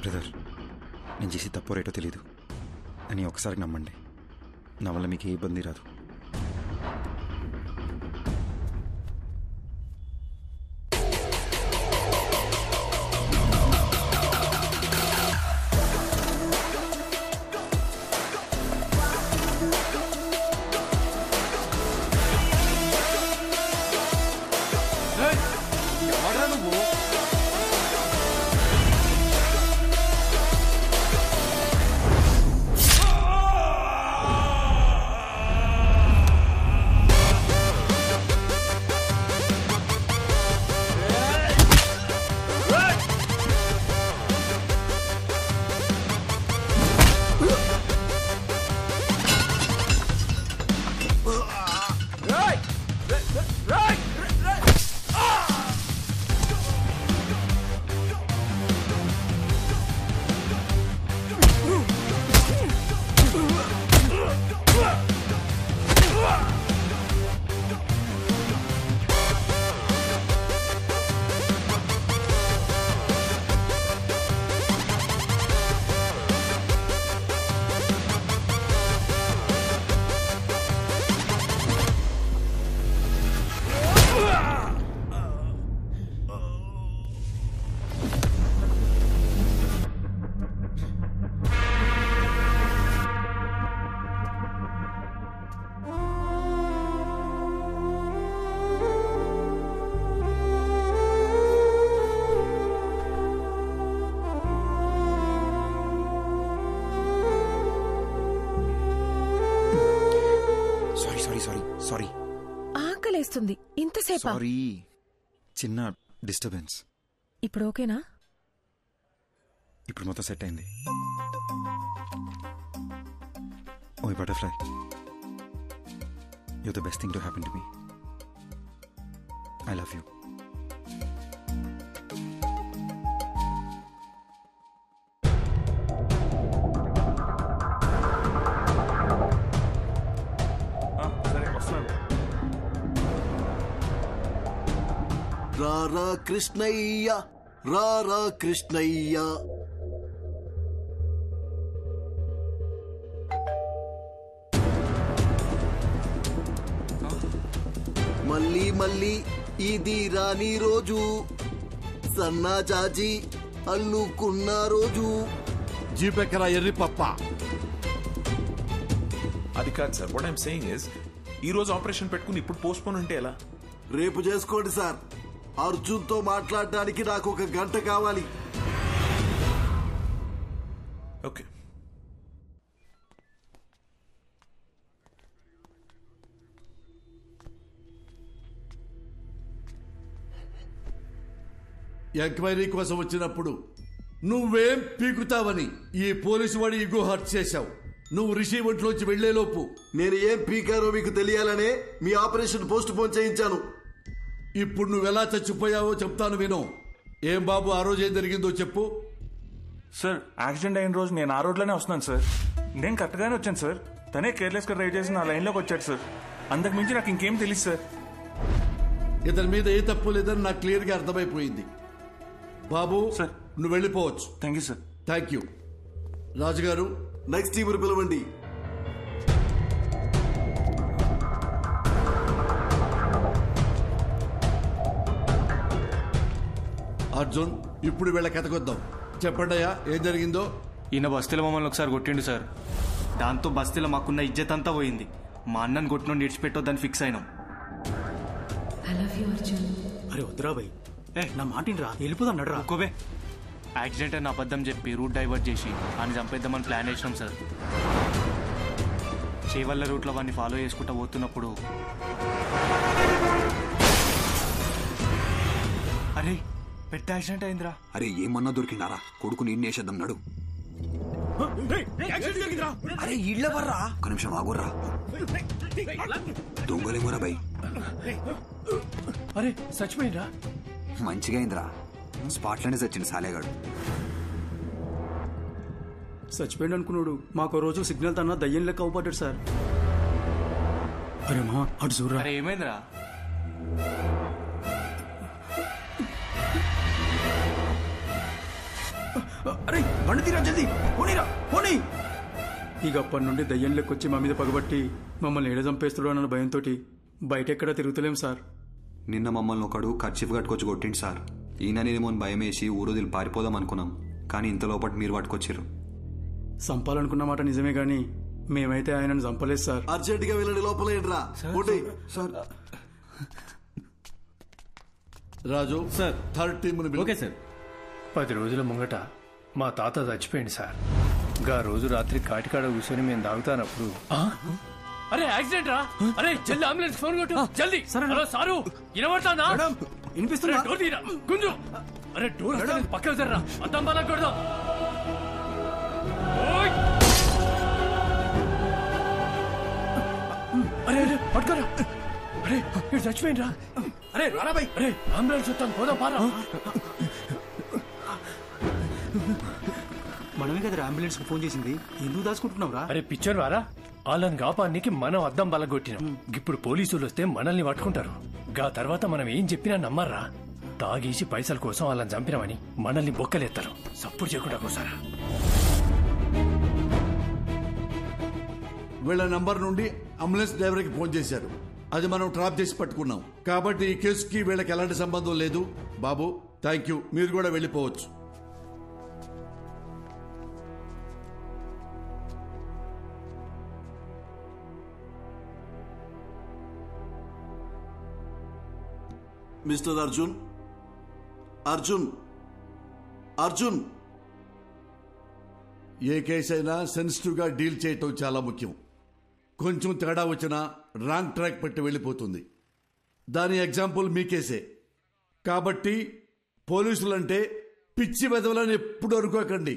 Brother, నేను చేసి తప్పో రేటో తెలీదు అని ఒకసారి నమ్మండి. నా వల్ల మీకు ఏ ఇబ్బంది రాదు. సారీ, ఆకలేస్తుంది. ఇంతసేపు సారీ, చిన్న డిస్టర్బెన్స్. ఇప్పుడు ఓకేనా? ఇప్పుడు మొత్తం సెట్ అయింది. ఓ butterfly, you're the best thing to happen to me. I love you. రారా కృష్ణయ్య, రారా కృష్ణయ్య. మళ్ళీ మళ్ళీ ఇది రాని రోజు, సన్నా జాజి అల్లుకున్న రోజు. జీపెక్కరా ఎర్రి పప్ప. అది కాదు sir, what I'm saying is ఈ రోజు ఆపరేషన్ పెట్టుకుని ఇప్పుడు పోస్ట్ పోన్ అంటే ఎలా? రేపు చేసుకోండి సార్. అర్జున్తో మాట్లాడడానికి నాకు 1 గంట కావాలి. ఓకే. ఎంక్వైరీ కోసం వచ్చినప్పుడు నువ్వేం పీకుతావని ఈ పోలీసు వాడి ఇగో హర్ట్ చేశావు. నువ్వు రిషి ఒంట్లోంచి వెళ్లేలోపు నేను ఏం పీకారో మీకు తెలియాలనే మీ ఆపరేషన్ పోస్ట్ పోన్ చేయించాను. ఇప్పుడు నువ్వెలా చచ్చిపోయావో చెప్తాను విను. ఏం బాబు, ఆ రోజు ఏం జరిగిందో చెప్పు. సార్, యాక్సిడెంట్ అయిన రోజు నేను ఆ రోడ్లోనే వస్తున్నాను సార్. నేను కరెక్ట్గానే వచ్చాను సార్. తనే కేర్లెస్గా డ్రైవ్ చేసి నా లైన్లోకి వచ్చాడు సార్. అంతకు మించి నాకు ఇంకేం తెలియదు సార్. ఇతని మీద ఏ తప్పు లేదని నాకు క్లియర్గా అర్థమైపోయింది. బాబు సార్, నువ్వు వెళ్ళిపోవచ్చు. Thank you sir. Thank you. రాజుగారు, నెక్స్ట్ టీమును పిలవండి. అర్జున్, ఇప్పుడు వీళ్ళ కథకొద్దాం. చెప్పండియా ఏం జరిగిందో. ఈయన బస్తీలో మమ్మల్ని ఒకసారి కొట్టిండు సార్. దాంతో బస్తీలో మాకున్న ఇజ్జత్ అంతా పోయింది. మా అన్నను కొట్టినోడిని విడిచిపెట్టొద్దని ఫిక్స్ అయినాం. అరే వద్దురా భయ్, నా మాటిండ్రా, వెళ్ళిపోదాం నడరా. ఒక్కోబే, యాక్సిడెంట్ అని అబద్ధం చెప్పి రూట్ డైవర్ట్ చేసి ఆయన చంపేద్దామని ప్లాన్ చేసినాం సార్. చేవల్ల రూట్లో వాడిని ఫాలో చేసుకుంటూ పోతున్నప్పుడు అరే పెద్ద యాక్సిడెంట్ అయిందిరా. అరే ఏమన్నా దొరికినారా? కొడుకుని ఇన్నేసేద్దాం నడు. అరే ఇళ్ళెవర్రా? ఒక నిమిషం ఆగుర్రా. దొంగలేమోరా భయ్. అరే చచ్చిపోయిండ్రా? మంచిగా అయిందిరా. స్పాట్లోనే చచ్చింది సాలేగాడు. చచ్చిపోయింది అనుకున్నాడు. మాకు రోజు సిగ్నల్ తన్నా దయ్యం లెక్క అవుపడ్డాడు సార్. అరే మా అటు చూడరా. అరే ఏమైందిరా? అరే బండి తీరా జల్దీ పోనీరా పోనీ. ఇక అప్పటి నుండి దయ్యం లెక్కొచ్చి మా మీద పగబట్టి మమ్మల్ని ఏడ చంపేస్తాడు అన్న భయంతో బయట ఎక్కడా తిరుగుతలేం సార్. నిన్న మమ్మల్ని ఒకడు ఖర్చీఫ్ కట్టుకొచ్చి కొట్టిండు సార్. ఈయననేమో భయం వేసి ఊరోదిలు పారిపోదాం అనుకున్నాం, కానీ ఇంత లోపల మీరు పట్టుకొచ్చారు. చంపాలనుకున్న మాట నిజమే గాని మేమైతే ఆయనను చంపలేదు సార్. అర్జెంట్ గా వెళ్ళండి, లోపల ఏంట్రా sir Raju sir. Third team okay sir. 10 రోజుల ముంగట మా తాత చచ్చిపోయింది సార్. గా రోజు రాత్రి కాటికాడ కూర్చొని మేము తాగుతానప్పుడు అరే యాక్సిడెంట్ రా. అరే జల్ది అంబులెన్స్ ఫోన్ కొట్టు జల్ది. హలో సారు వినబడతానా? వినిపిస్తుందా? డోర్ తీరా గుంజు. అరే డోర్ పక్కకు జర్రా, అద్దం బాగా కొడదాం. అరే అరే పట్టుకోరా. అరే ఇక్కడ చచ్చిపోయిండ్రా. అరే రారాబాయ్, అరే అంబులెన్స్ వస్తాను పోదాం పారా. మనమే కదా అంబులెన్స్ కు ఫోన్ చేసింది, ఎందుకు దాచుకుంటున్నావురా? అరే పిక్చర్ వారా, వాళ్ళని కాపానికి మనం అద్దం బలగొట్టినాం. ఇప్పుడు పోలీసులు వస్తే మనల్ని పట్టుకుంటారు. గా తర్వాత మనం ఏం చెప్పినా నమ్మర్రా. తాగేసి పైసల కోసం వాళ్ళని చంపినామని మనల్ని బొక్కలేస్తారు. సప్పుడు చేయకుండా కోసారా. వీళ్ళ నంబర్ నుండి అంబులెన్స్ డ్రైవర్ కి ఫోన్ చేశారు. అది మనం ట్రాప్ చేసి పట్టుకున్నాం. కాబట్టి ఈ కేసుకి వీళ్ళకి ఎలాంటి సంబంధం లేదు. బాబు థ్యాంక్ యూ, మీరు కూడా వెళ్ళిపోవచ్చు. మిస్టర్ అర్జున్, అర్జున్, అర్జున్. ఏ కేసు అయినా సెన్సిటివ్ గా డీల్ చేయటం చాలా ముఖ్యం. కొంచెం తేడా వచ్చినా రాంగ్ ట్రాక్ పెట్టి వెళ్ళిపోతుంది. దాని ఎగ్జాంపుల్ మీ కేసే. కాబట్టి పోలీసులంటే పిచ్చి వెదవలని ఎప్పుడు అనుకోకండి.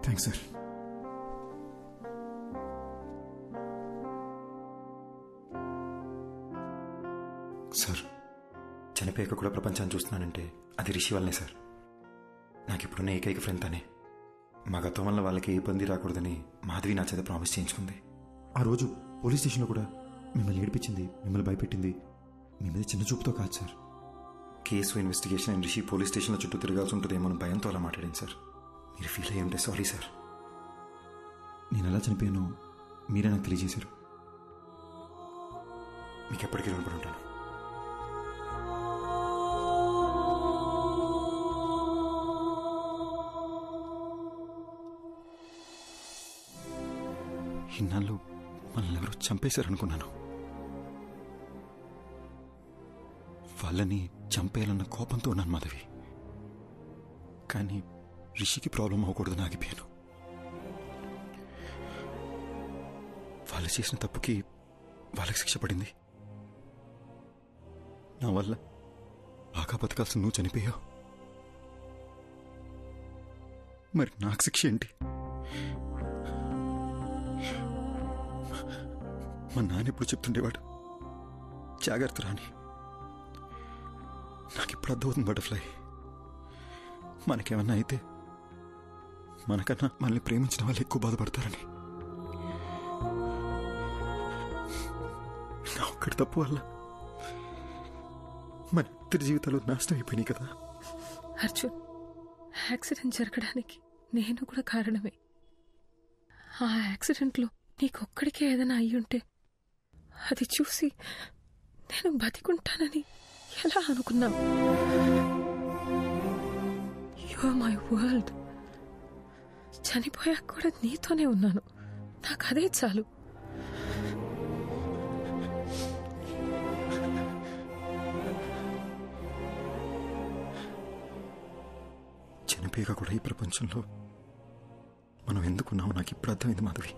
Thanks sir. సార్, చనిపోయాక కూడా ప్రపంచాన్ని చూస్తున్నానంటే అది రిషి వల్లనే సార్. నాకు ఇప్పుడున్న ఏకైక ఫ్రెండ్ తనే. మా గతం వల్ల వాళ్ళకి ఏ ఇబ్బంది రాకూడదని మాధవి నా చేత ప్రామిస్ చేయించుకుంది. ఆ రోజు పోలీస్ స్టేషన్లో కూడా మిమ్మల్ని ఏడిపించింది, మిమ్మల్ని భయపెట్టింది మీ మీద చిన్న చూపుతో కాదు sir. Case investigation and Rishi police స్టేషన్లో చుట్టూ తిరగాల్సి ఉంటుందేమో అని భయంతో అలా మాట్లాడింది సార్. మీరు ఫీల్ అయ్యి ఉంటే సారీ సార్. నేను ఎలా చనిపోయానో మీరే నాకు తెలియజేశారు. మీకు ఎప్పటికీ రుణపడి ఉంటాను. ఇన్నాళ్ళు మనల్ని ఎవరో చంపేశారనుకున్నాను. వాళ్ళని చంపేయాలన్న కోపంతో ఉన్నాను మాధవి. కానీ రిషికి ప్రాబ్లం అవ్వకూడదని ఆగిపోయాను. వాళ్ళు చేసిన తప్పుకి వాళ్ళకి శిక్ష పడింది. నా వల్ల బాగా బతకాల్సిన నువ్వు చనిపోయావు. మరి నాకు శిక్ష ఏంటి? మా నాన్న ఎప్పుడు చెప్తుండేవాడు, జాగ్రత్త రాని. నాకిప్పుడు అర్థమవుతుంది బటర్ఫ్లై. మనకేమన్నా అయితే మనకన్నా మనల్ని ప్రేమించిన వాళ్ళు ఎక్కువ బాధపడతారని. నా ఒక్కడి తప్పు వల్ల మన ఇద్దరి జీవితాలు నాశనం అయిపోయినాయి కదా. అర్జున్, యాక్సిడెంట్ జరగడానికి నేను కూడా కారణమే. ఆ యాక్సిడెంట్లో నీకొక్కడికే ఏదైనా అయ్యుంటే అది చూసి నేను బతికుంటానని ఎలా అనుకున్నావు? You are my world. చనిపోయాక కూడా నీతోనే ఉన్నాను. నాకు అదే చాలు. చనిపోయాక కూడా ఈ ప్రపంచంలో మనం ఎందుకున్నామో నాకు ఇప్పుడు అర్థమైంది మాధవి.